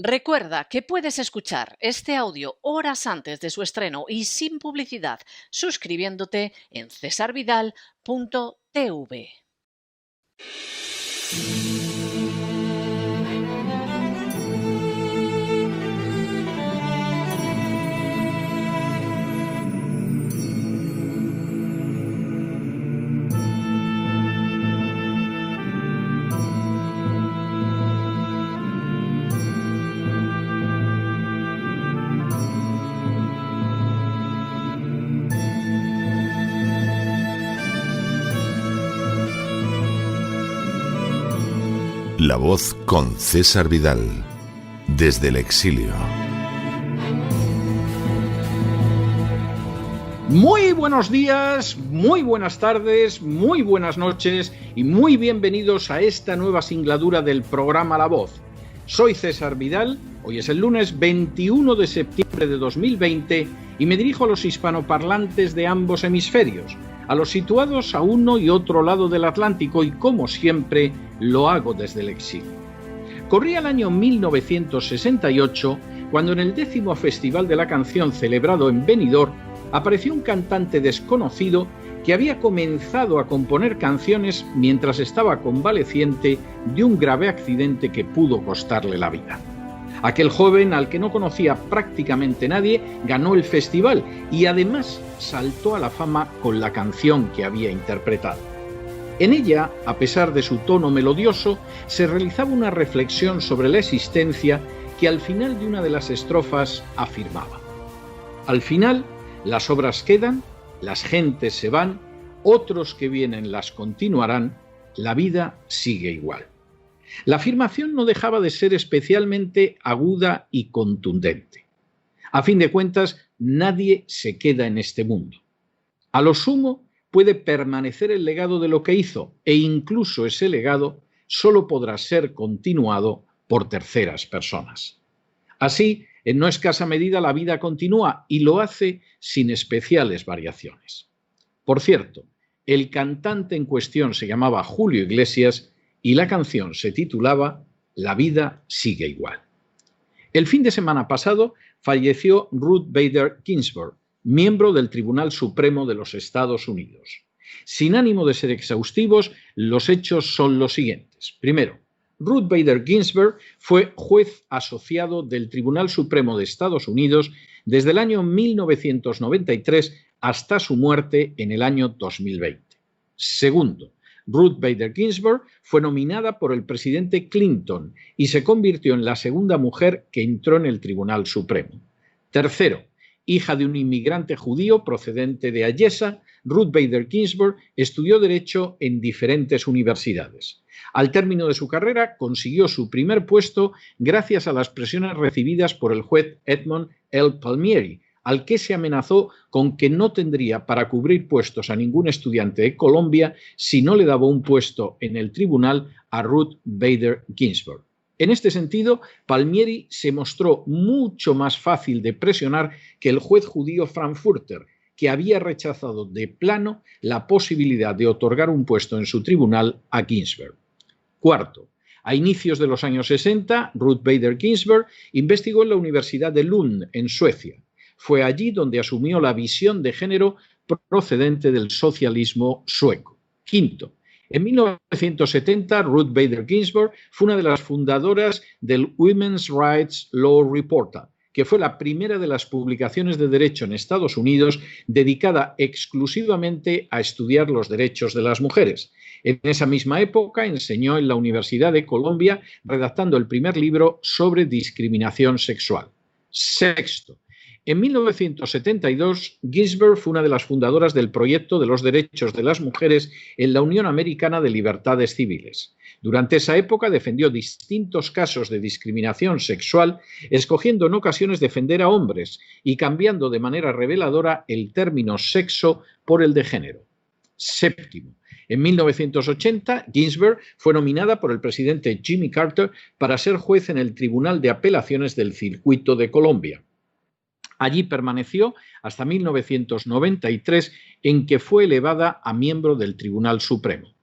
Recuerda que puedes escuchar este audio horas antes de su estreno y sin publicidad suscribiéndote en cesarvidal.tv. La Voz con César Vidal, desde el exilio. Muy buenos días, muy buenas tardes, muy buenas noches y muy bienvenidos a esta nueva singladura del programa La Voz. Soy César Vidal, hoy es el lunes 21 de septiembre de 2020 y me dirijo a los hispanoparlantes de ambos hemisferios, a los situados a uno y otro lado del Atlántico y, como siempre, lo hago desde el exilio. Corría el año 1968 cuando en el 10º Festival de la Canción celebrado en Benidorm apareció un cantante desconocido que había comenzado a componer canciones mientras estaba convaleciente de un grave accidente que pudo costarle la vida. Aquel joven, al que no conocía prácticamente nadie, ganó el festival y además saltó a la fama con la canción que había interpretado. En ella, a pesar de su tono melodioso, se realizaba una reflexión sobre la existencia que al final de una de las estrofas afirmaba: al final, las obras quedan, las gentes se van, otros que vienen las continuarán, la vida sigue igual. La afirmación no dejaba de ser especialmente aguda y contundente. A fin de cuentas, nadie se queda en este mundo. A lo sumo, puede permanecer el legado de lo que hizo, e incluso ese legado solo podrá ser continuado por terceras personas. Así, en no escasa medida la vida continúa y lo hace sin especiales variaciones. Por cierto, el cantante en cuestión se llamaba Julio Iglesias y la canción se titulaba La vida sigue igual. El fin de semana pasado falleció Ruth Bader Ginsburg, miembro del Tribunal Supremo de los Estados Unidos. Sin ánimo de ser exhaustivos, los hechos son los siguientes. Primero, Ruth Bader Ginsburg fue juez asociado del Tribunal Supremo de Estados Unidos desde el año 1993 hasta su muerte en el año 2020. Segundo, Ruth Bader Ginsburg fue nominada por el presidente Clinton y se convirtió en la segunda mujer que entró en el Tribunal Supremo. Tercero, hija de un inmigrante judío procedente de Ayesa, Ruth Bader Ginsburg estudió Derecho en diferentes universidades. Al término de su carrera consiguió su primer puesto gracias a las presiones recibidas por el juez Edmund L. Palmieri, al que se amenazó con que no tendría para cubrir puestos a ningún estudiante de Colombia si no le daba un puesto en el tribunal a Ruth Bader Ginsburg. En este sentido, Palmieri se mostró mucho más fácil de presionar que el juez judío Frankfurter, que había rechazado de plano la posibilidad de otorgar un puesto en su tribunal a Ginsburg. Cuarto, a inicios de los años 60, Ruth Bader Ginsburg investigó en la Universidad de Lund, en Suecia. Fue allí donde asumió la visión de género procedente del socialismo sueco. Quinto, en 1970, Ruth Bader Ginsburg fue una de las fundadoras del Women's Rights Law Reporter, que fue la primera de las publicaciones de derecho en Estados Unidos dedicada exclusivamente a estudiar los derechos de las mujeres. En esa misma época enseñó en la Universidad de Columbia, redactando el primer libro sobre discriminación sexual. Sexto, en 1972, Ginsburg fue una de las fundadoras del proyecto de los derechos de las mujeres en la Unión Americana de Libertades Civiles. Durante esa época defendió distintos casos de discriminación sexual, escogiendo en ocasiones defender a hombres y cambiando de manera reveladora el término sexo por el de género. Séptimo, en 1980, Ginsburg fue nominada por el presidente Jimmy Carter para ser juez en el Tribunal de Apelaciones del Circuito de Colombia. Allí permaneció hasta 1993, en que fue elevada a miembro del Tribunal Supremo.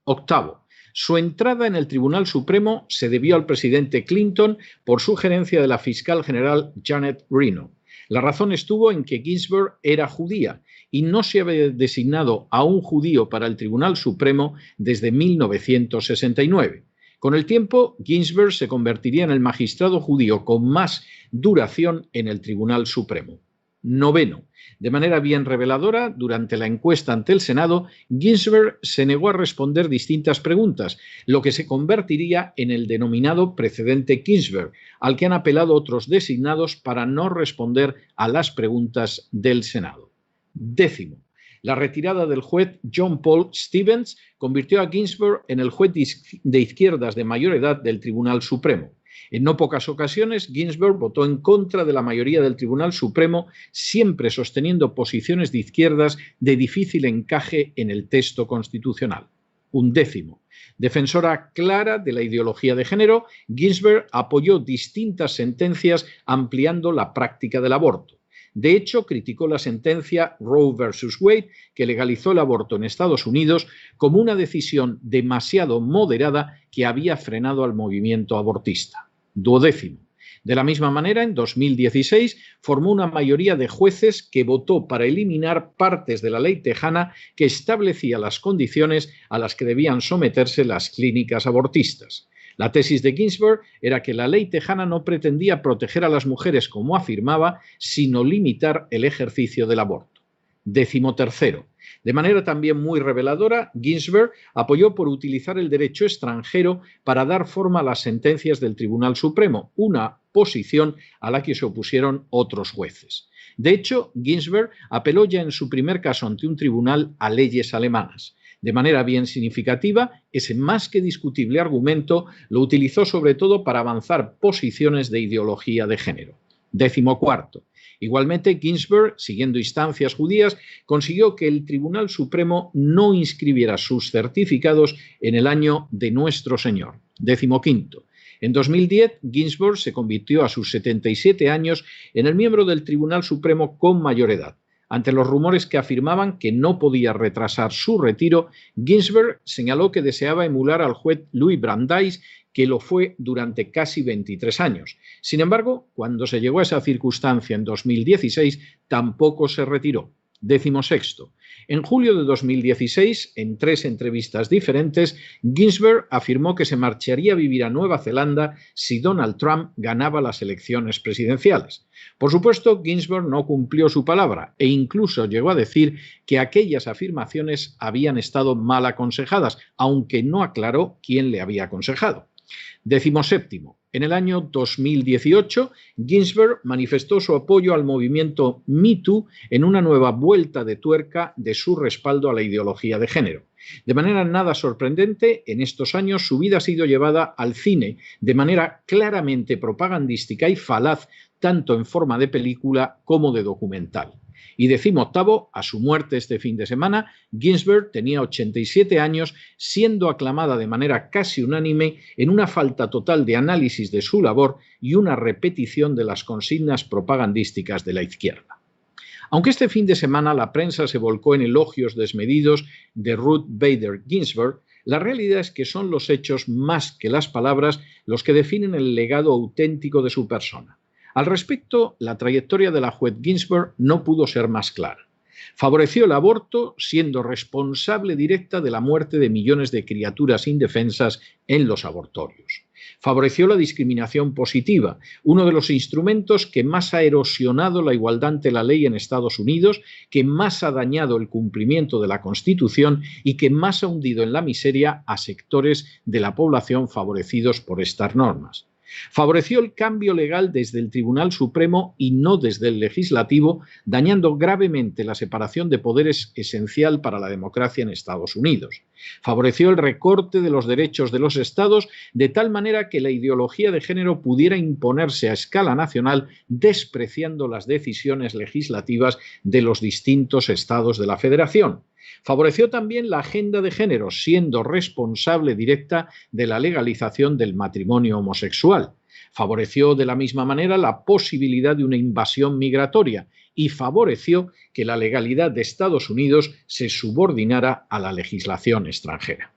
Octavo, Su entrada en el Tribunal Supremo se debió al presidente Clinton por sugerencia de la fiscal general Janet Reno. La razón estuvo en que Ginsburg era judía y no se había designado a un judío para el Tribunal Supremo desde 1969. Con el tiempo, Ginsburg se convertiría en el magistrado judío con más duración en el Tribunal Supremo. Noveno. De manera bien reveladora, durante la encuesta ante el Senado, Ginsburg se negó a responder distintas preguntas, lo que se convertiría en el denominado precedente Ginsburg, al que han apelado otros designados para no responder a las preguntas del Senado. Décimo. La retirada del juez John Paul Stevens convirtió a Ginsburg en el juez de izquierdas de mayor edad del Tribunal Supremo. En no pocas ocasiones, Ginsburg votó en contra de la mayoría del Tribunal Supremo, siempre sosteniendo posiciones de izquierdas de difícil encaje en el texto constitucional. Undécimo. Defensora clara de la ideología de género, Ginsburg apoyó distintas sentencias ampliando la práctica del aborto. De hecho, criticó la sentencia Roe versus Wade, que legalizó el aborto en Estados Unidos, como una decisión demasiado moderada que había frenado al movimiento abortista. Duodécimo. De la misma manera, en 2016 formó una mayoría de jueces que votó para eliminar partes de la ley tejana que establecía las condiciones a las que debían someterse las clínicas abortistas. La tesis de Ginsburg era que la ley tejana no pretendía proteger a las mujeres como afirmaba, sino limitar el ejercicio del aborto. Décimo tercero. De manera también muy reveladora, Ginsburg apoyó por utilizar el derecho extranjero para dar forma a las sentencias del Tribunal Supremo, una posición a la que se opusieron otros jueces. De hecho, Ginsburg apeló ya en su primer caso ante un tribunal a leyes alemanas. De manera bien significativa, ese más que discutible argumento lo utilizó sobre todo para avanzar posiciones de ideología de género. Décimo cuarto. Igualmente, Ginsburg, siguiendo instancias judías, consiguió que el Tribunal Supremo no inscribiera sus certificados en el año de Nuestro Señor. Décimo quinto. En 2010, Ginsburg se convirtió a sus 77 años en el miembro del Tribunal Supremo con mayor edad. Ante los rumores que afirmaban que no podía retrasar su retiro, Ginsburg señaló que deseaba emular al juez Louis Brandeis, que lo fue durante casi 23 años. Sin embargo, cuando se llegó a esa circunstancia en 2016, tampoco se retiró. Décimo sexto. En julio de 2016, en 3 entrevistas diferentes, Ginsburg afirmó que se marcharía a vivir a Nueva Zelanda si Donald Trump ganaba las elecciones presidenciales. Por supuesto, Ginsburg no cumplió su palabra e incluso llegó a decir que aquellas afirmaciones habían estado mal aconsejadas, aunque no aclaró quién le había aconsejado. Décimo séptimo. En el año 2018, Ginsburg manifestó su apoyo al movimiento Me Too en una nueva vuelta de tuerca de su respaldo a la ideología de género. De manera nada sorprendente, en estos años su vida ha sido llevada al cine de manera claramente propagandística y falaz, tanto en forma de película como de documental. Y decimoctavo, a su muerte este fin de semana, Ginsburg tenía 87 años, siendo aclamada de manera casi unánime en una falta total de análisis de su labor y una repetición de las consignas propagandísticas de la izquierda. Aunque este fin de semana la prensa se volcó en elogios desmedidos de Ruth Bader Ginsburg, la realidad es que son los hechos más que las palabras los que definen el legado auténtico de su persona. Al respecto, la trayectoria de la juez Ginsburg no pudo ser más clara. Favoreció el aborto siendo responsable directa de la muerte de millones de criaturas indefensas en los abortorios. Favoreció la discriminación positiva, uno de los instrumentos que más ha erosionado la igualdad ante la ley en Estados Unidos, que más ha dañado el cumplimiento de la Constitución y que más ha hundido en la miseria a sectores de la población favorecidos por estas normas. Favoreció el cambio legal desde el Tribunal Supremo y no desde el Legislativo, dañando gravemente la separación de poderes esencial para la democracia en Estados Unidos. Favoreció el recorte de los derechos de los estados de tal manera que la ideología de género pudiera imponerse a escala nacional, despreciando las decisiones legislativas de los distintos estados de la Federación. Favoreció también la agenda de género, siendo responsable directa de la legalización del matrimonio homosexual. Favoreció de la misma manera la posibilidad de una invasión migratoria y favoreció que la legalidad de Estados Unidos se subordinara a la legislación extranjera.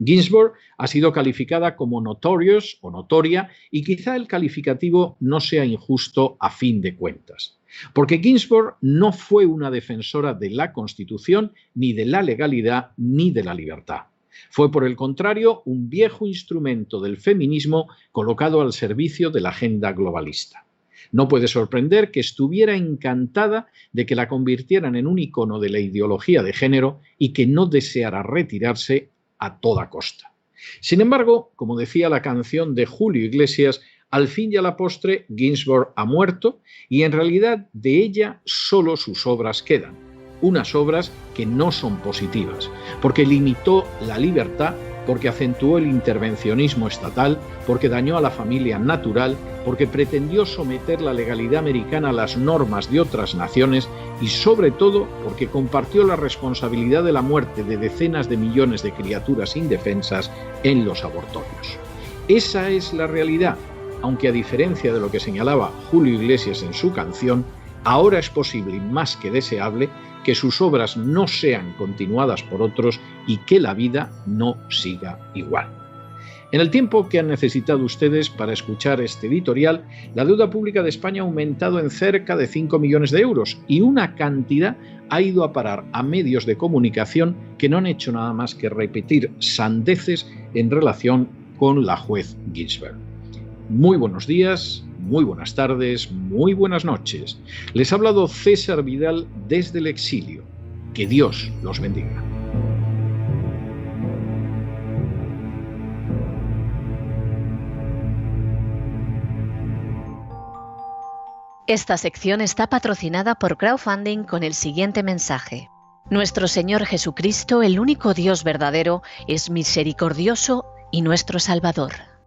Ginsburg ha sido calificada como notorious o notoria, y quizá el calificativo no sea injusto a fin de cuentas. Porque Ginsburg no fue una defensora de la Constitución, ni de la legalidad, ni de la libertad. Fue, por el contrario, un viejo instrumento del feminismo colocado al servicio de la agenda globalista. No puede sorprender que estuviera encantada de que la convirtieran en un icono de la ideología de género y que no deseara retirarse a toda costa. Sin embargo, como decía la canción de Julio Iglesias, al fin y a la postre Ginsburg ha muerto y en realidad de ella solo sus obras quedan. Unas obras que no son positivas, porque limitó la libertad, porque acentuó el intervencionismo estatal, porque dañó a la familia natural, porque pretendió someter la legalidad americana a las normas de otras naciones y sobre todo porque compartió la responsabilidad de la muerte de decenas de millones de criaturas indefensas en los abortorios. Esa es la realidad, aunque a diferencia de lo que señalaba Julio Iglesias en su canción, ahora es posible y más que deseable que sus obras no sean continuadas por otros y que la vida no siga igual. En el tiempo que han necesitado ustedes para escuchar este editorial, la deuda pública de España ha aumentado en cerca de 5 millones de euros y una cantidad ha ido a parar a medios de comunicación que no han hecho nada más que repetir sandeces en relación con la juez Ginsburg. Muy buenos días, muy buenas tardes, muy buenas noches. Les ha hablado César Vidal desde el exilio. Que Dios los bendiga. Esta sección está patrocinada por crowdfunding con el siguiente mensaje. Nuestro Señor Jesucristo, el único Dios verdadero, es misericordioso y nuestro Salvador.